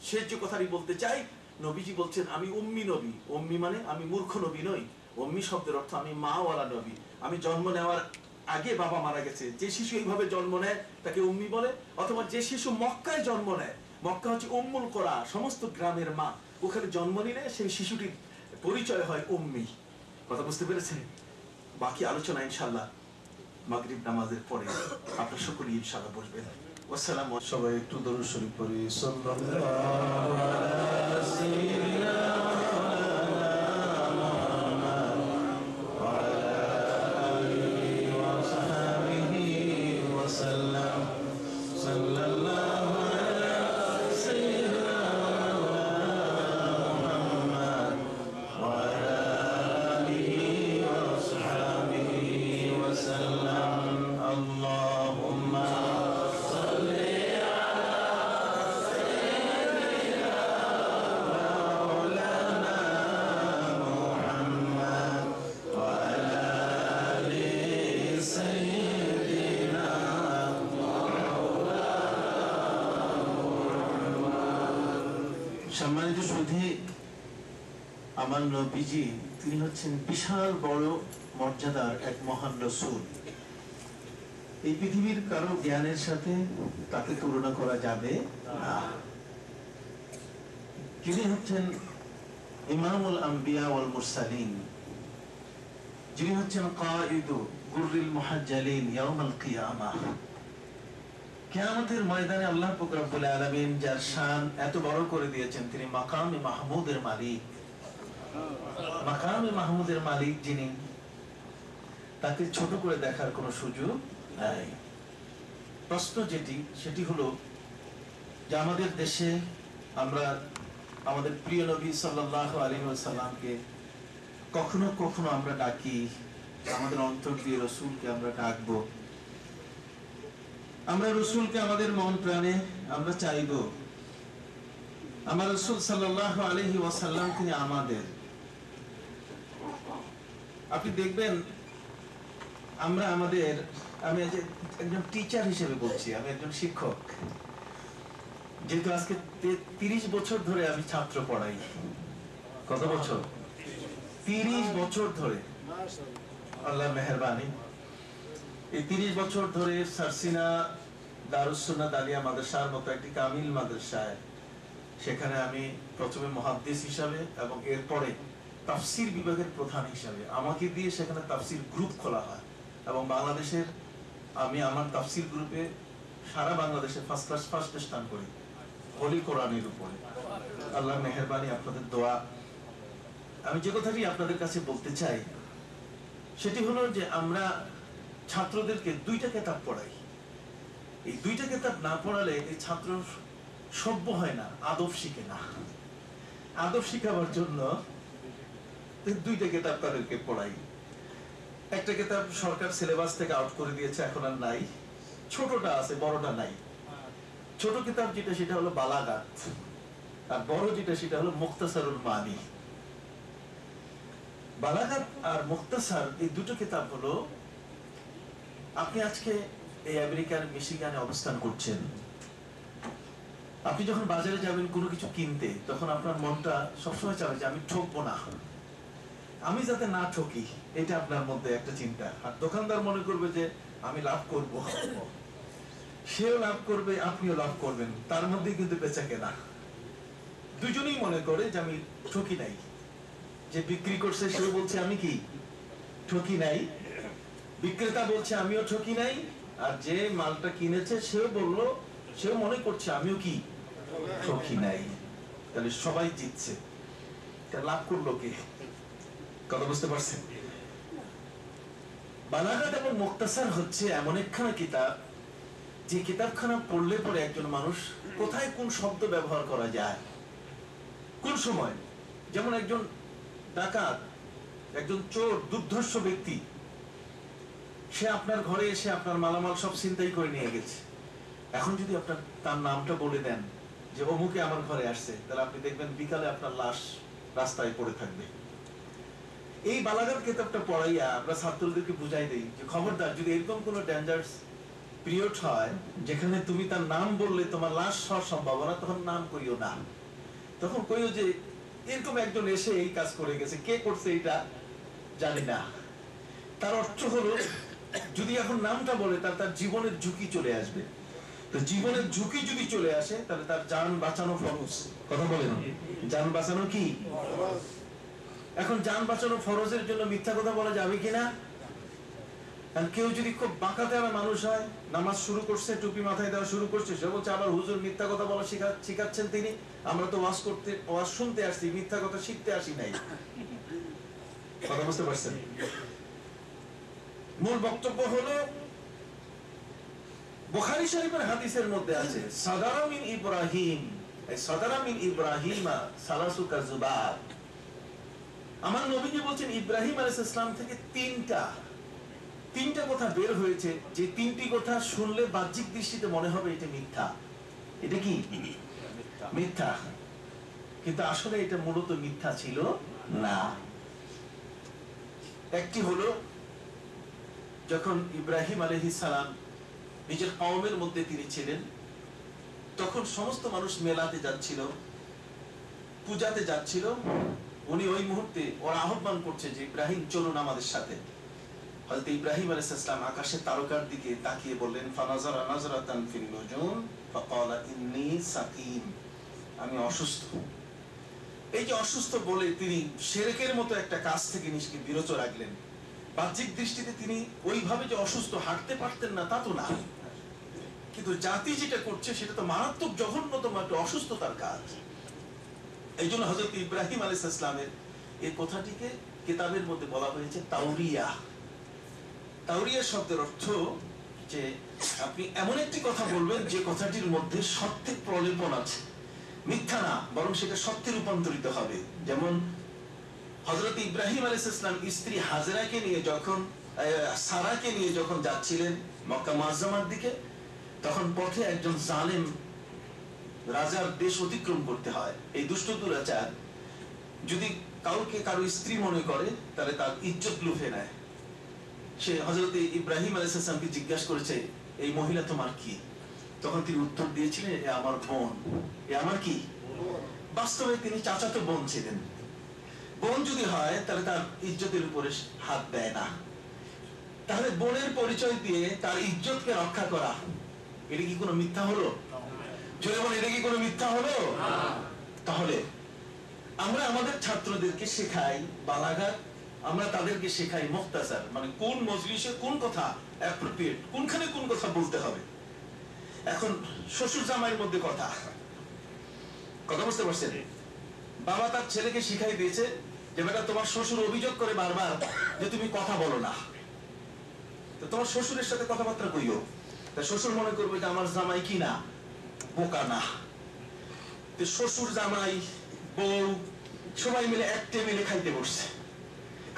শেষ যে কথাটি বলতে চাই, নবীজি বলছেন আমি উম্মি নবী। উম্মি মানে আমি মূর্খ নবী নই। উম্মি শব্দের অর্থ আমি মাওয়ালা নবী। আমি জন্ম নেওয়ার আগে বাবা মারা গেছে। যে শিশু এইভাবে জন্ম নেয় তাকে উম্মি বলে। অথবা যে শিশু মক্কায় জন্ম নেয়, মক্কা হচ্ছে উম্মুল কোরা, সমস্ত গ্রামের মা, ওখানে জন্ম নিলে সেই শিশুটির পরিচয় হয় উম্মি। কথা বুঝতে পেরেছেন? বাকি আলোচনা ইনশাআল্লাহ মাগরিব নামাজের পরে আপনারা সকলেই ইনশাআল্লাহ বসবেন। আসসালামু আলাইকুম। সবাই একটু দরুদ শরীফ পড়ি। সাল্লাল্লাহু আলা সাইয়্যিদিনা মুহাম্মদ ওয়া আলা আলিহি ওয়া সাহবিহি ওয়া সাল্লাম। সাল্লাল্লাহু আলা সাইয়্যিদিনা মুহাম্মদ ওয়া আলা আলিহি ওয়া সাহবিহি ওয়া সাল্লাম। আল্লাহুম্মা সম্মানিত সুধী, আমার নবীজি তিনি হচ্ছেন বিশাল বড় মর্যাদার এক মহান রাসূল। এই পৃথিবীর কারো জ্ঞানের সাথে তাকে তুলনা করা যাবে না। তিনি হচ্ছেন ইমামুল আম্বিয়া ওয়াল মুরসালিন, যিনি হচ্ছেন কায়িদু গুররিল মুহাজ্জালিন ইয়াউমাল কিয়ামাহ। কিয়ামতের ময়দানে আল্লাহ পাক রব্বুল আলামিন যার শান এত বড় করে দিয়েছেন, তিনি মাকামে মাহমুদের মালিক। মাকামে মাহমুদের মালিক যিনি, তাকে ছোট করে দেখার কোনো সুযোগ নাই। প্রশ্ন সেটি হলো যে আমাদের দেশে আমরা আমাদের প্রিয় নবী সাল্লাল্লাহু আলাইহি ওয়াসাল্লামকে কখনো কখনো আমরা ডাকি, আমাদের অন্তর দিয়ে রাসূলকে আমরা ডাকবো। আমরা রাসূলকে আমাদের মন প্রাণে আমরা চাইবো। আমার রাসূল সাল্লাল্লাহু আলাইহি ওয়াসাল্লাম তিনি আমাদের। আপনি দেখবেন আমরা আমি একজন টিচার হিসেবে বলছি, আমি একজন শিক্ষক, যেহেতু আজকে 30 বছর ধরে আমি ছাত্র পড়াই। কত বছর? 30 বছর ধরে। আল্লাহ মেহেরবানি। এই 30 বছর ধরে সারসিনা দারুস সুন্নাত আলিয়া মাদ্রাসার মতো একটি কামিল মাদ্রাসায়, সেখানে আমি প্রথমে মুহাদ্দিস হিসাবে এবং এরপরে তাফসীর বিভাগের প্রধান হিসাবে আমাকে দিয়ে সেখানে তাফসীর গ্রুপ খোলা হয় এবং বাংলাদেশের আমি আমার তাফসীর গ্রুপে সারা বাংলাদেশে ফার্স্ট স্থান করি হোলি কোরআনের উপরে। আল্লাহ মেহেরবানি, আপনাদের দোয়া। আমি যে কথাটি আপনাদের কাছে বলতে চাই সেটি হলো যে আমরা ছাত্রদেরকে 2টা কিতাব পড়াই। এই 2টা কিতাব না পড়ালে এই ছাত্র সভ্য হয় না, আদব শিখে না। আদব শিখাবার জন্য 2টা কিতাব তাদেরকে পড়াই। একটা কিতাব সরকার সিলেবাস থেকে আউট করে দিয়েছে, এখন আর নাই। ছোটটা আছে, বড়টা নাই। ছোট কিতাব যেটা সেটা হলো বালাগাত, আর বড় যেটা সেটা হলো মুখতাসারুল মানি। বালাগাত আর মুখতাসার এই দুটো কিতাব হলো, আপনি আজকে এই আমেরিকার মিশিগানে অবস্থান করছেন, আপনি যখন বাজারে যাবেন কোনো কিছু কিনতে, তখন আপনার মনটা সবসময় চাবে যে আমি ঠকবো না, আমি যাতে না ঠকি, এটা আপনার মধ্যে একটা চিন্তা। আর দোকানদার মনে করবে যে আমি লাভ করব, সেও লাভ করবে, আপনিও লাভ করবেন, তার মধ্যে কিন্তু বেচা কেনা। দুজনেই মনে করে যে আমি ঠকি নাই। যে বিক্রি করছে সেও বলছে আমি কি ঠকি নাই, বিক্রেতা বলছে আমিও ঠকি নাই, আর যে মালটা কিনেছে সেও মনে করছে আমিও কি ঠকি নাই। তাহলে সবাই জিতছে। লাভ করলো কে? কথা বুঝতে পারছেন? বালাগাত এবং মুখতাসার হচ্ছে এমন একখানা কিতাব, যে কিতাবখানা পড়লে পরে একজন মানুষ কোথায় কোন শব্দ ব্যবহার করা যায়, কোন সময়। যেমন একজন ডাকাত, একজন চোর, দুর্ধর্ষ ব্যক্তি, সে আপনার ঘরে এসে আপনার মালামাল সব ছিনতাই করে নিয়ে গেছে। এখন যদি আপনার তার নামটা বলে দেন যে অমুকে আমার ঘরে আসছে, তাহলে আপনি দেখবেন বিকালে আপনার লাশ রাস্তায় পড়ে থাকবে। এই বালাগাত কিতাবটা পড়াইয়া আমরা ছাত্রদেরকে বুঝাই দেই যে খবরদার, যদি এরকম কোনো ডেঞ্জারাস পিরিয়ড হয় যেখানে তুমি তার নাম বললে তোমার লাশ হওয়ার সম্ভাবনা, তখন নাম করিও না, তখন কইও যে এরকম একজন এসে এই কাজ করে গেছে, কে করছে এটা জানি না। তার অর্থ হলো যদি এখন নামটা বলে তার জীবনের ঝুঁকি চলে আসবে। তো জীবনের ঝুঁকি যদি চলে আসে তাহলে তার জান বাঁচানো ফরজ। কথা বলেন, জান বাঁচানো কি? এখন জান বাঁচানো ফরজের জন্য মিথ্যা কথা বলা যাবে কিনা? কারণ কেউ যদি খুব বাঁকা দেওয়া মানুষ হয়, নামাজ শুরু করছে, টুপি মাথায় দেওয়া শুরু করছে, সে বলছে আবার হুজুর মিথ্যা কথা বলা শিখাচ্ছেন তিনি, আমরা তো ওয়াজ শুনতে আসছি, মিথ্যা কথা শিখতে আসি নাই। কথা বুঝতে পারছেন? মূল বক্তব্য হলো বুখারী শরীফের হাদিসের মধ্যে আছে সাদারা মিন ইব্রাহিম, এই সাদারা মিন ইব্রাহিমা সালাসু কাযুবাত। আমার নবীজি বলছেন ইব্রাহিম আলাইহিস সালাম থেকে তিনটা কথা বের হয়েছে, যে তিনটি কথা শুনলে বাহ্যিক দৃষ্টিতে মনে হবে এটা মিথ্যা। এটা কি মিথ্যা? কিন্তু আসলে এটা মূলত মিথ্যা ছিল না। একটি হলো যখন ইব্রাহিম আলাইহিস সালাম নিজের কওমের মধ্যে তিনি ছিলেন, তখন সমস্ত মানুষ মেলাতে যাচ্ছিল, পূজাতে যাচ্ছিল, উনি ওই মুহূর্তে ওরা আহ্বান করছে যে ইব্রাহিম চলুন আমাদের সাথে। হযরত ইব্রাহিম আলাইহিস সালাম আকাশের তারকার দিকে তাকিয়ে বললেন ফানাজারা নাজরাতান ফিন নুজুম ফাকালা ইন্নী সাকিম, আমি অসুস্থ। এই যে অসুস্থ বলে তিনি শিরকের মতো একটা কাজ থেকে নিজেকে বিরত রাখলেন। বাহ্যিক দৃষ্টিতে তিনি ওইভাবে যে অসুস্থ, হাঁটতে পারতেন না তা তো না, কিন্তু জাতি যেটা করছে সেটা তো মারাত্মক জঘন্যতম একটা অসুস্থতার কাজ। এই জন্য হযরত ইব্রাহিম আলাইহিস সালামের এই কথাটিকে কিতাবের মধ্যে বলা হয়েছে তাওরিয়া। তাওরিয়া শব্দের অর্থ যে আপনি এমন একটি কথা বলবেন যে কথাটির মধ্যে সত্যের প্রলেপন আছে, মিথ্যা না, বরং সেটা সত্যে রূপান্তরিত হবে। যেমন হযরত ইব্রাহিম আলাইহিস সালাম স্ত্রী হাজেরাকে নিয়ে যখন সারাকে নিয়ে যখন যাচ্ছিলেন মক্কা মুআজ্জামার দিকে, তখন পথে একজন জালেম রাজার দেশ অতিক্রম করতে হয়। এই দুষ্ট দুরাচার যদি কারো স্ত্রী মনে করে তাহলে তার ইজ্জত লুফে নেয়। সে হযরত ইব্রাহিম আলাইহিস সালামকে জিজ্ঞাসা করেছে এই মহিলা তোমার কি? তখন তিনি উত্তর দিয়েছিলেন এ আমার বোন। এ আমার কি? বাস্তবে তিনি চাচাতো বোন ছিলেন। বোন যদি হয় তাহলে তার ইজ্জতের উপরে হাত দেয় না। তাহলে বোনের পরিচয় দিয়ে তার ইজ্জতকে রক্ষা করা, এটা কি কোনো মিথ্যা হলো? জোরে বলেন, এটা কি কোনো মিথ্যা হলো? তাহলে আমরা আমাদের ছাত্রদেরকে শেখাই বালাগাত, আমরা তাদেরকে শেখাই মুখতাসার, মানে কোন মজলিসে কোন কথা অ্যাপ্রোপ্রিয়েট, কোনখানে কোন কথা বলতে হবে। এখন শ্বশুর জামাইয়ের মধ্যে কথা বুঝতে পারছেন? বাবা তার ছেলেকে শিখাই দিয়েছে যে বেটা তোমার শ্বশুর অভিযোগ করে বারবার যে তুমি কথা বলো না, তো তোমার শ্বশুরের সাথে কথাবার্তা কইও। তা শ্বশুর মনে করবে যে আমার জামাই কি না, বোকা না। তো শ্বশুর জামাই বউ সবাই মিলে এক টেবিলে খাইতে বসছে।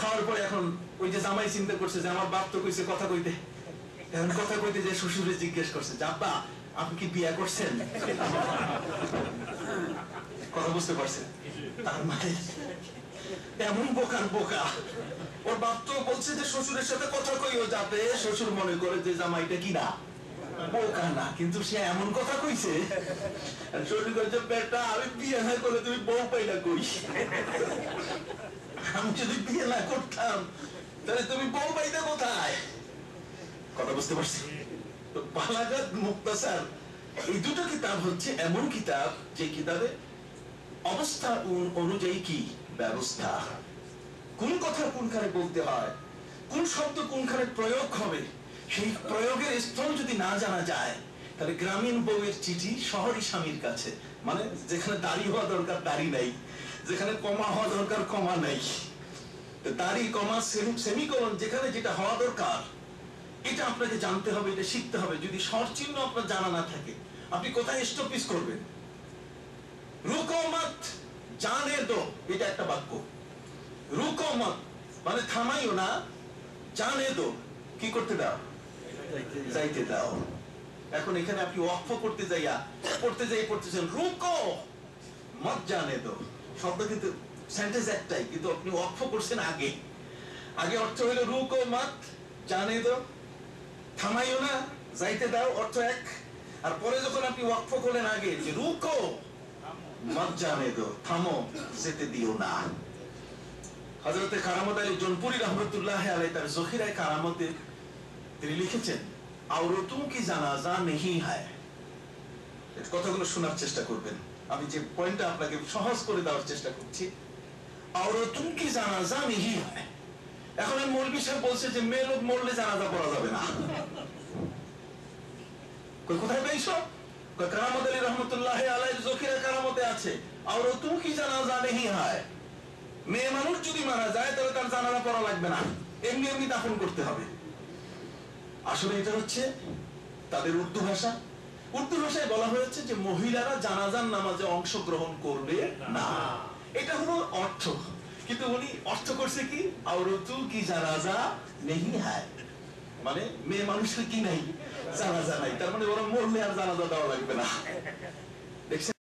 খাওয়ার পরে এখন ওই যে জামাই চিন্তা করছে যে আমার বাপ তো কইছে কথা কইতে, এখন কথা কইতে যে শ্বশুরে জিজ্ঞেস করছে জাব্বা আপনি কি বিয়ে করছেন? কথা বুঝতে পারছেন? তার মানে এমন বোকার বোকা, ওর বাপ তো বলছে যে শ্বশুরের সাথে কথা কইও যাতে শ্বশুর মনে করে যে জামাইটা কি না, বোকা না। কিন্তু সে এমন কথা কইছে, শ্বশুর কইছে বেটা আমি বিয়ে না করলে তুমি বউ পাইলা কই? আমি যদি বিয়ে না করতাম তাহলে তুমি বউ পাইতে কোথায়? কথা বুঝতে পারছি? তো বালাগাত মুখতাসার এই দুটো কিতাব হচ্ছে এমন কিতাব যে কিতাবে অবস্থা অনুযায়ী কি ব্যবস্থা, কোন কথা কোনখানে বলতে হয়, কোন শব্দ কোনখানে প্রয়োগ হবে, সেই প্রয়োগের স্থল যদি না জানা যায় তাহলে গ্রামীণ বউয়ের চিঠি শহরী স্বামীর কাছে, মানে যেখানে দাড়ি হওয়া দরকার দাড়ি নাই, যেখানে কমা হওয়া দরকার কমা নাই, দাড়ি কমা সেমিকোলন যেখানে যেটা হওয়া দরকার এটা আপনাকে জানতে হবে, এটা শিখতে হবে। যদি স্বরচিহ্ন আপনার জানা না থাকে আপনি কোথায় স্টপিস করবেন? রুকো মত জানে দো, এটা একটা বাক্য। রুকো মত মানে থামাইও না, জানে দো কি করতে দাও, যাইতে দাও। এখন এখানে আপনি ওয়াকফ করতে যাইয়া পড়তেছেন রুকো মত জানে দো, শব্দ কিন্তু সেন্টেন্স একটাই, কিন্তু আপনি ওয়াকফ করছেন আগে অর্থ হলো রুকো মত জানে দো, থামাইও না, যাইতে দাও অর্থ এক, আর পরে যখন আপনি ওয়াকফ করলেন আগে যে রুকো মত জানে দো, থামো, যেতে দিও না। হযরতে কারামত আলী জনপুরি রহমতুল্লাহ আলাইহি তার জখিরায়ে কারামতে তিনি লিখেছেন আওরতুম কি জানাজা নেহি হয়। এই কথাগুলো শোনার চেষ্টা করবেন, আমি যে পয়েন্টটা আপনাকে সহজ করে দেওয়ার চেষ্টা করছি। আওরতুম কি জানাজা নেহি হয়, এখন মৌলভী সাহেব বলছে যে মেয়ে লোক মরলে জানাজা পড়া যাবে না। কোথায় পেয়েছো? কারামত আলী রহমতুল্লাহ আলাইহির জখিরায়ে কারামতে আছে আওরতুম কি জানাজা নেহি হয়, মেয়ে মানুষ যদি মারা যায় তাহলে তার জানাজা পড়া লাগবে না, এমনি এমনি দাফন করতে হবে। আসলে এটা হচ্ছে তাদের উর্দু ভাষা। উর্দু ভাষায় বলা হয়েছে যে মহিলারা জানাজার নামাজে অংশগ্রহণ করবে না, এটা হলো অর্থ। কিন্তু উনি অর্থ করছে কি আওরতু কি জানাজা নেহি হয়, মানে মেয়ে মানুষের কি নাই, জানাজা নাই, তার মানে ওরা মরলে আর জানাজা দেওয়া লাগবে না। দেখছেন?